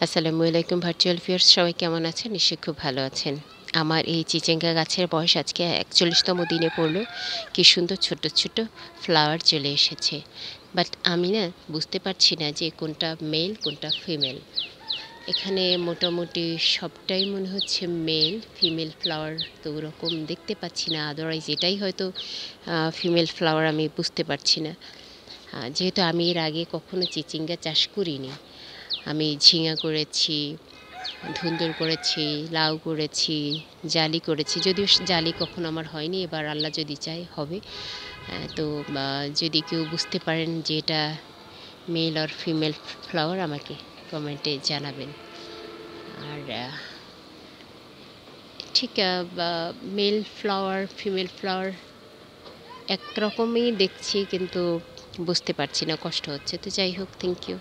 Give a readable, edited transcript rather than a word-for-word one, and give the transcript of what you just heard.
আসসালামু আলাইকুম virtual viewers, সবাই কেমন আছেন? নিশ্চয়ই খুব ভালো আছেন। আমার এই চিচিঙ্গা গাছের বয়স আজকে ৪১তম দিনে পড়ল। কি সুন্দর ছোট্ট, ছোট্ট ফ্লাওয়ার চলে এসেছে। বাট আমি না বুঝতে পারছি না যে কোনটা মেল কোনটা ফিমেল। এখানে মোটামুটি সবটাই মনে হচ্ছে মেল, ফিমেল ফ্লাওয়ার তো ওরকম দেখতে পাচ্ছি না। আদারওয়াইজ এটাই হয়তো ফিমেল ফ্লাওয়ার, আমি বুঝতে পারছি না। যেহেতু আমি এর আগে কখনো চিচিঙ্গা চাষ করিনি। আমি ঝিঙা করেছি, ধুন্দুল করেছি, লাউ করেছি, জালি করেছি। যদিও জালি কখনো আমার হয়নি, এবার আল্লাহ যদি চায় হবে। তো যদি কেউ বুঝতে পারেন যে এটা মেল অর ফিমেল ফ্লাওয়ার, আমাকে কমেন্টে জানাবেন। আর ঠিক মেল ফ্লাওয়ার ফিমেল ফ্লাওয়ার একরকমই দেখছি, কিন্তু বুঝতে পারছি না, কষ্ট হচ্ছে। তো যাই হোক, থ্যাংক ইউ।